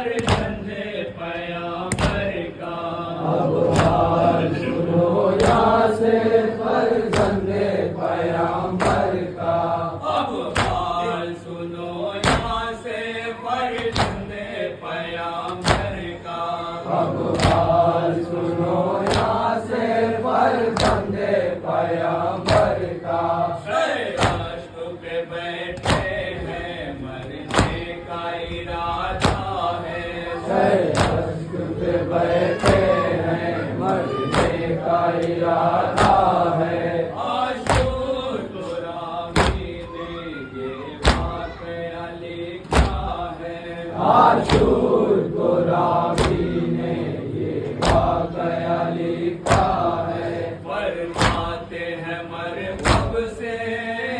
فرزندِ پیغمبر کا، اب حال سنو یہاں سے فرزندِ پیغمبر کا، اب حال سنو یہاں سے فرزندِ پیغمبر کا، اب حال سنو یہاں سے فرزندِ پیغمبر کا، اشک پہ بیٹھے ہیں مرنے کا ارادہ ہے، اشک پہ بیٹھے ہیں مرنے کا ارادہ ہے، عاشور کو راوی نے یہ واقعہ لکھا ہے، عاشور کو راوی نے یہ واقعہ لکھا ہے، فرماتے ہیں مرکب سے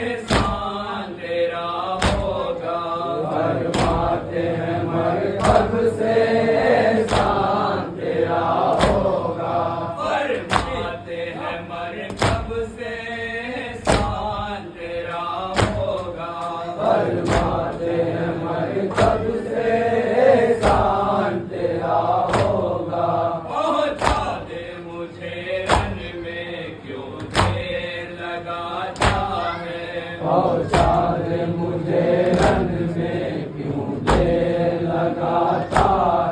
احسان تیرا ہوگا، فرماتے ہیں مرکب سے احسان تیرا ہوگا، فرماتے ہیں مرکب سے احسان تیرا ہوگا، فرماتے ہیں مرکب سے احسان تیرا ہوگا، پہنچا دے مجھے رن میں کیوں دیر لگاتا ہے، پہنچا دے مجھے رن میں کیوں دیر لگاتا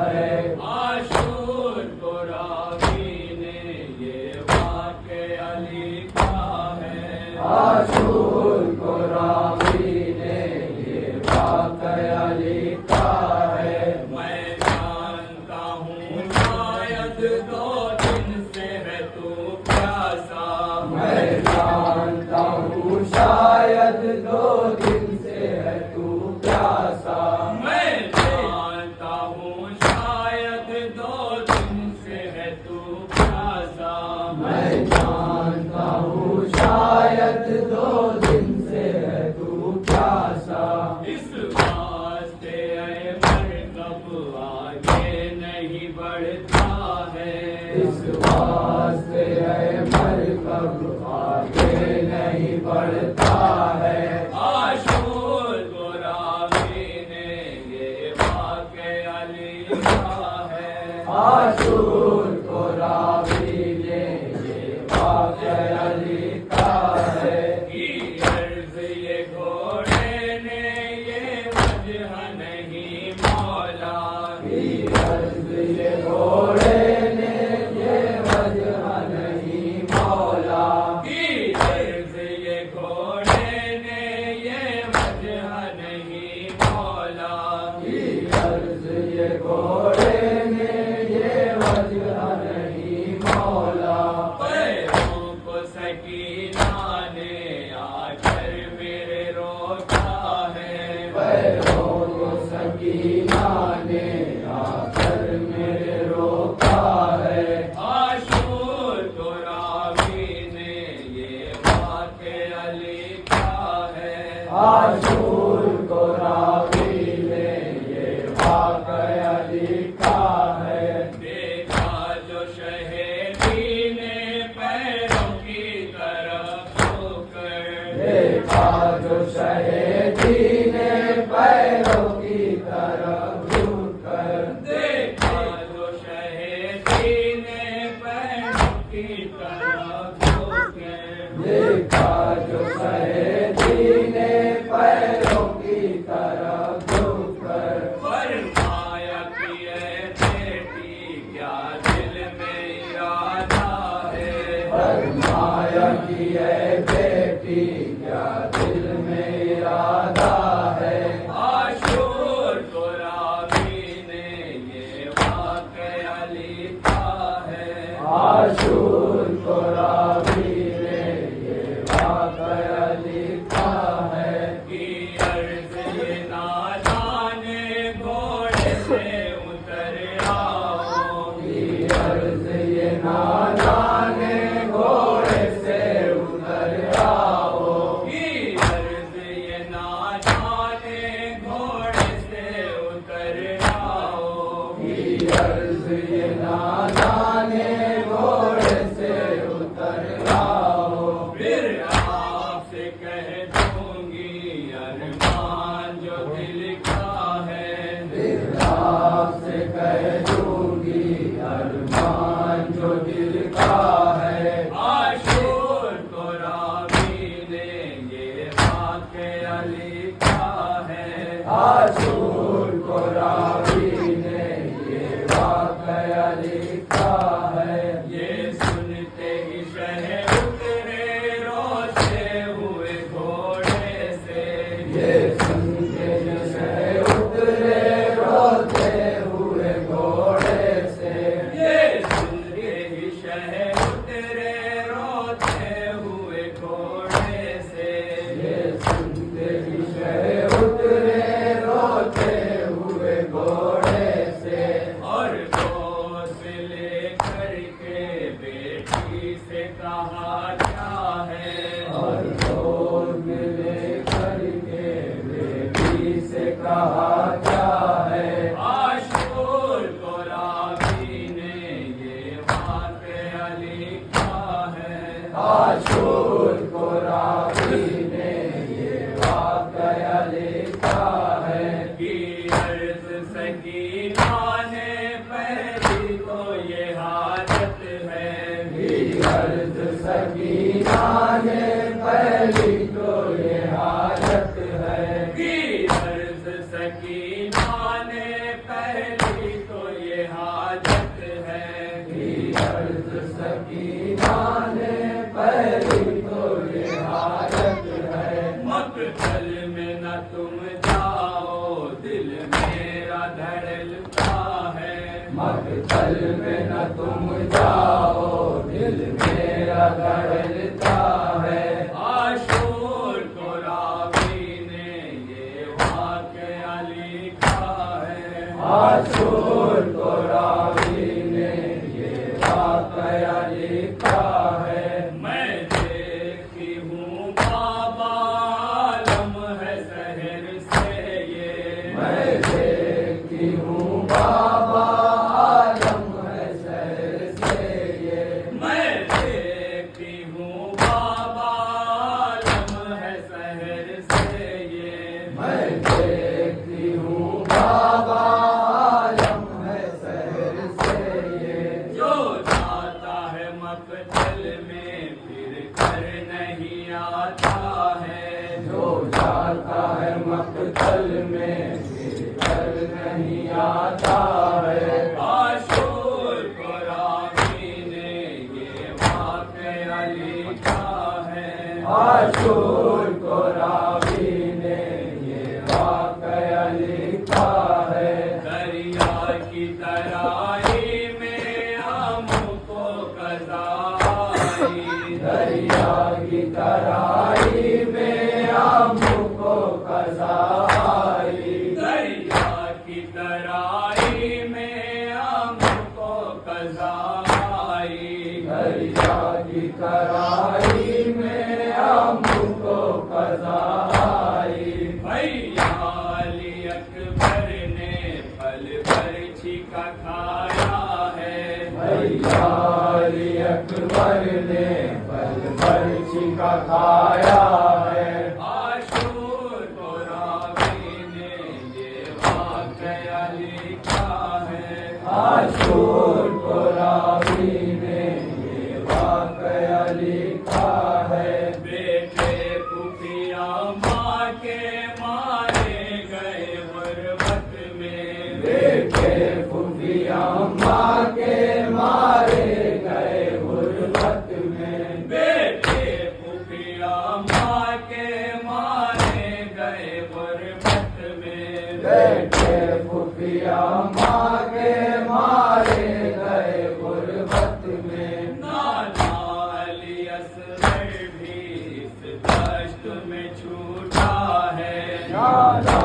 ہے، عاشور کو راوی نے یہ واقعہ لکھا ہے، عاشور کو راوی نے یہ واقعہ لکھا ہے، میں جانتا ہوں شاید 2 دن سے ہے تو پیاسا، میں جانتا ہوں شاید 2 دن سے ہے تو پیاسا، میں جانتا ہوں شاید 2 دن سے ہے تو پیاسا، میں جانتا ہوں شاید 2 دن سے ہے تو پیاسا، اس واسطے اے مرکب آگے نہیں بڑھتا ہے، اس واسطے ہے مرکب آگے نہیں بڑھتا ہے، عاشور کو راوی نے یہ واقعہ لکھا ہے، عاشور کو راوی نے یہ واقعہ لکھا ہے، کی عرض یہ گھوڑے نے یہ وجہ نہیں مولا، کی عرض یہ گھوڑے نے یہ وجہ نہیں مولا، کی عرض یہ گھوڑے نے یہ وجہ نہیں مولا، کی عرض یہ گھوڑے نے یہ وجہ نہیں مولا، پیروں کو سکینہ نے آ کر میرے روکا ہے، پیروں کو سکینہ نے آ کر میرے روکا ہے، عاشور کو راوی نے یہ واقعہ لکھا ہے، عاشور کو راوی نے یہ واقعہ لکھا ہے، دیکھا جو شہیدی نے پیروں کی طرف جھک کر، دیکھا جو شہیدی نے پیروں کی طرف عاشور کو راوی نے یہ واقعہ لکھا ہے، یہ سنتے ہی شہ اترے روتے ہوئے گھوڑے سے، یہ سنتے ہی شہ اترے روتے ہوئے گھوڑے سے، یہ سنتے ہی شہ اترے روتے ہوئے گھوڑے سے، یہ سنتے ہی شہ اترے روتے ہوئے گھوڑے سے، اور گوشت لے کر کے بیٹی سے کہا کیا ہے، اور گود لے کر کے بیٹی سے کہا کیا ہے، عاشور کو راوی نے یہ واقعہ لکھا ہے، عاشور کو راوی نے یہ واقعہ لکھا ہے، کی عرض سکینہ نے پہلی تو یہ حاجت ہے، کی عرض سکینہ نے پہلی تو یہ حاجت ہے، کی عرض سکینہ نے پہلی تو یہ حاجت ہے، کی عرض سکینہ نے پہلی تو یہ حاجت ہے، مقتل میں نہ تم جاؤ دل میرا دھڑلتا ہے، مقتل میں نہ تم جاؤ دل میرا دھڑلتا ہے، عاشور کو راوی نے یہ واقعہ لکھا ہے، عاشور کو راوی نے یہ واقعہ لکھا ہے، میں دیکھتی ہوں بابا عالم ہے شہر سے یہ، میں دیکھتی ہوں بابا عالم ہے شہر سے یہ، میں دیکھتی ہوں بابا عالم ہے شہر سے یہ، میں دیکھتی ہوں بابا عالم ہے شہر سے یہ، جو جاتا ہے مقتل میں پھر کر نہیں آتا ہے، جو جاتا ہے مقتل میں پھر کر نہیں آتا ہے، عاشور کو راوی نے یہ واقعہ لکھا ہے، عاشور کو راوی نے یہ واقعہ لکھا ہے، دریا کی ترائی میں ہم کو قضا آئی، دریا کی ترائی میں ہم کو قضا آئی، دریا کی ترائی میں ہم کو قضا آئی، دریا کی ترائی میں ہم کو قضا آئی، بھیا علی اکبر نے پل بھر چھکا کھایا ہے، بھیا علی اکبر نے پل بھر چھکا کھایا ہے، عاشور کو راوی نے یہ واقعہ لکھا ہے، عاشور کو راوی نے یہ واقعہ لکھا ہے، بیٹے پھوپھیا ماں کے مارے گئے غربت میں، بیٹے پھوپھیاں ماں کے مارے گئے غربت میں، بیٹے پھوپھیا ماں کے مارے گئے غربت میں، بیٹے پھوپھیاں ماں کے مارے گئے غربت میں، نانا علی اصغر بھی اس دشت میں چھوٹا ہے، نانا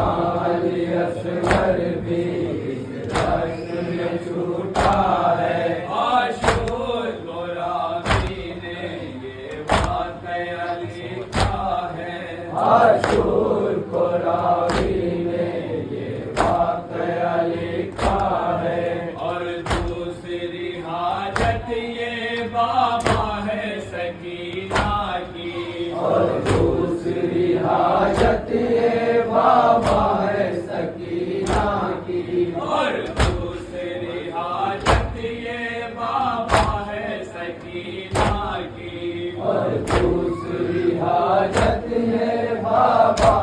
علی اصغر بھی اس دشت میں چھوٹا ہے، عاشور کو راوی نے یہ واقعہ لکھا ہے، عاشور کو راوی نے یہ واقعہ لکھا ہے، اور دوسری حاجت یہ بابا ہے سکینہ کی، اور دوسری حاجت یہ بابا ہے سکینہ کی، اور دوسری حاجت یہ بابا ہے سکینہ کی، اور دوسری حاجت یہ بابا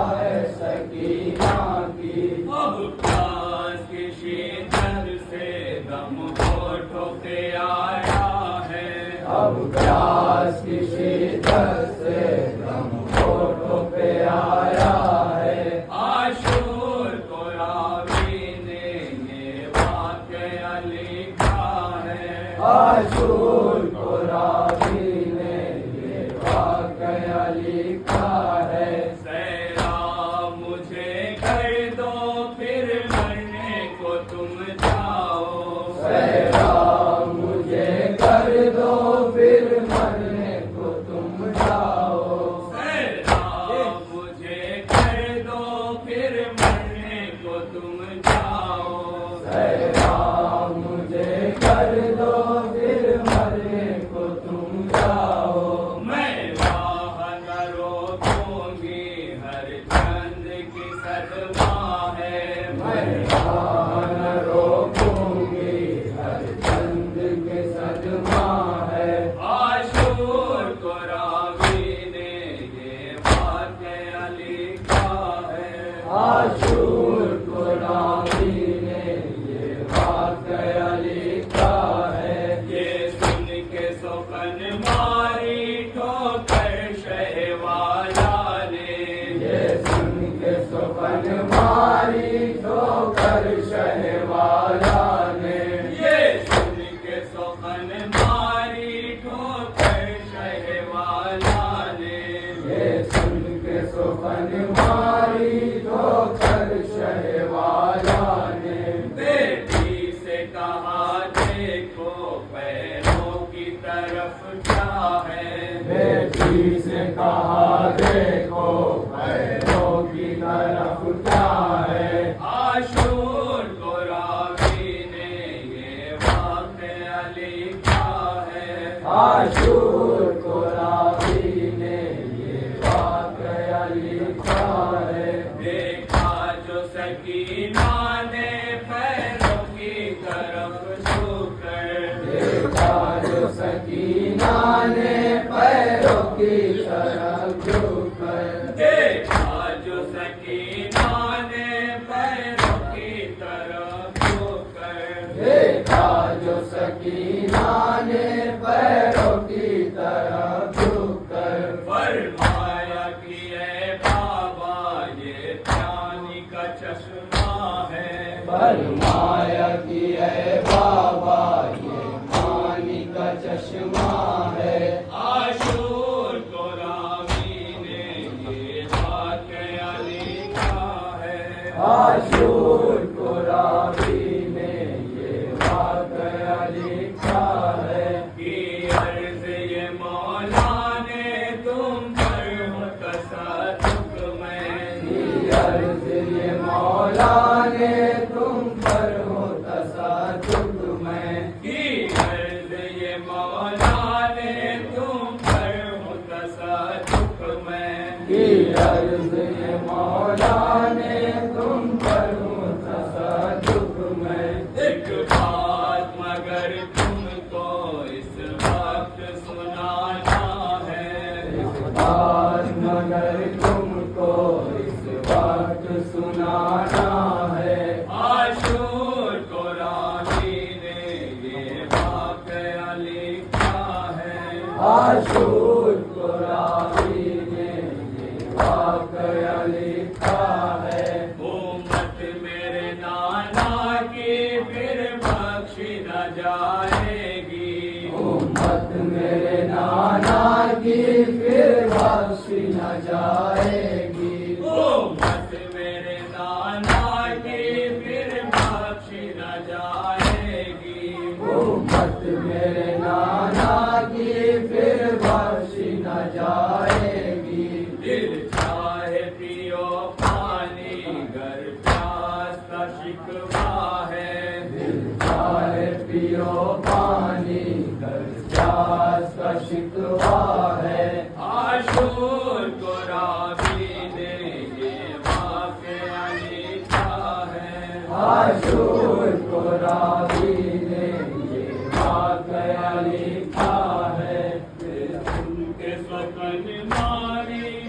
عاشور کو راوی نے یہ واقعہ لکھا ہے، عاشور کو راوی نے یہ واقعہ لکھا ہے، سیراب مجھے کر دو پھر مرنے کو تم جاؤ، سیراب مجھے کر دو پھر مرنے کو تم جاؤ، سیراب مجھے کر دو پھر مرنے کو تم جاؤ، سیراب مجھے کر دو پھر مرنے کو تم جاؤ، میں راہ نہ روکوں گی ہر چند کی صدمہ ہے، میں راہ نہ روکوں گی ہر چند کے صدمہ ہے، عاشور کو راوی نے یہ واقعہ لکھا ہے، عاشور کو راوی نے یہ واقعہ لکھا ہے، یہ سن کے سخن ماری ٹھوکر شہ والا نے، یہ سن کے سخن ماری ٹھوکر شہ والا نے، یہ سن کے سخن ماری ٹھوکر شہ والا نے، یہ سن کے سخن ماری ٹھوکر شہ والا نے، بیٹی سے کہا دیکھو پیروں کی طرف کیا ہے، بیٹی سے کہا دیکھو پیروں کی طرف کیا ہے، عاشور کو راوی نے یہ واقعہ لکھا ہے، عاشور کو راوی نے یہ واقعہ لکھا ہے، دیکھا جو سکینہ نے پیروں کی طرف چھو کر، دیکھا جو سکینہ نے پیروں کی طرف جھک کر، دیکھا جو سکینہ نے پیروں کی طرف چھو کر، دیکھا جو سکینہ نے پیروں کی طرف جھک کر، فرمایا کہ اے بابا یہ پانی کا چشمہ ہے، فرمایا کہ اے بابا یہ پانی کا چشمہ ہے، عاشور کو راوی نے یہ واقعہ لکھا ہے، عاشور کو راوی نے یہ واقعہ لکھا ہے، کہ عرض یہ مولا نے تم پر ہو تصدق میں، کی عرض یہ مولا نے تم پر ہو تصدق میں، کی عرض یہ مولا نے تم پر ہو تصدق میں، کی عرض یہ مولا نے تم پر ہو تصدق میں، ایک بات مگر تم کو اس وقت سنانا ہے، بات مگر تم کو اس وقت سنانا ہے، عاشور کو راوی نے یہ واقعہ لکھا ہے، عاشور کو راوی نے یہ واقعہ لکھا ہے، امت میرے نانا کی پھر بخشی نہ جائے گی، امت میرے نانا کی پھر بخشی نہ جائے گی، امت میرے نانا کی پھر بخشی نہ جائے گی، امت میرے نانا کی پھر بخشی نہ جائے گی، دل چاہے پیو پانی گر پیاس کا شکوہ ہے، دل چاہے پیو پانی گر پیاس کا شکوہ ہے، عاشور کو راوی نے یہ واقعہ لکھا ہے، عاشور کو راوی نے یہ واقعہ لکھا ہے، ان کے سکن ماری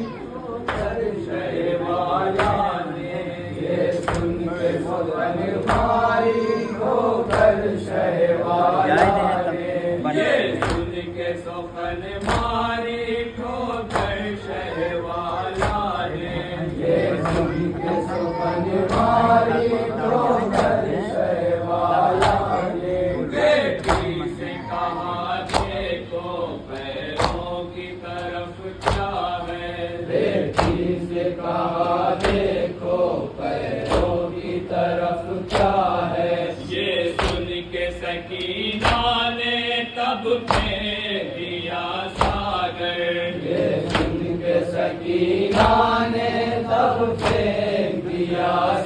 کر شہ والا نے، یہ سن کے سخن ماری ہو کر شہ والا نے، یہ سن کے سخن ماری ٹھوکر شہ والا نے، یہ سن کے سخن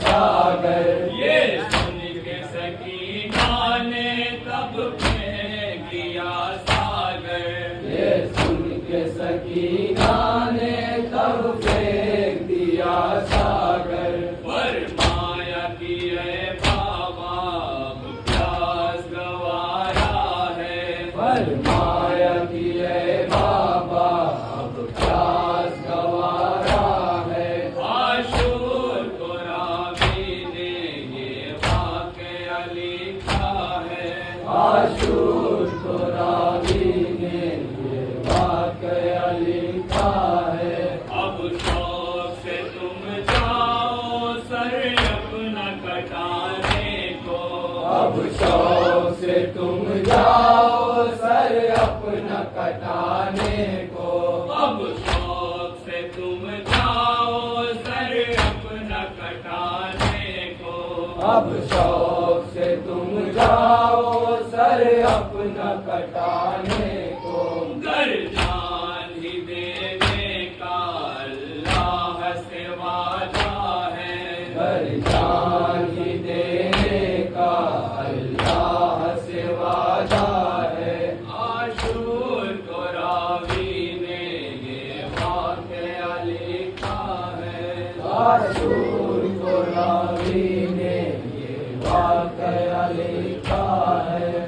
ساگر یہ سن کے سکینہ نے تب پھینک دیا ساگر یہ سن کے سکینہ نے تب پھینک دیا ساگر فرمایا کہ اے بابا اب پیاس گوارا ہے فرمایا کہ اے بابا اب پیاس گوارا ہے عاشور کو راوی نے یہ واقعہ لکھا ہے عاشور کو راوی نے یہ واقعہ لکھا ہے اب شوق سے تم جاؤ سر اپنا کٹانے کو اب شوق سے تم جاؤ سر اپنا کٹانے کو اب شوق سے تم جاؤ سر اپنا کٹانے کو اب شوق سے تم جاؤ سر اپنا کٹانے کو گر جان ہی دینے کا اللہ سے وعدہ ہے گر جان ہی دینے کا اللہ سے وعدہ ہے عاشور کو راوی نے یہ واقعہ لکھا ہے عاشور کو راوی نے یہ واقعہ لکھا ہے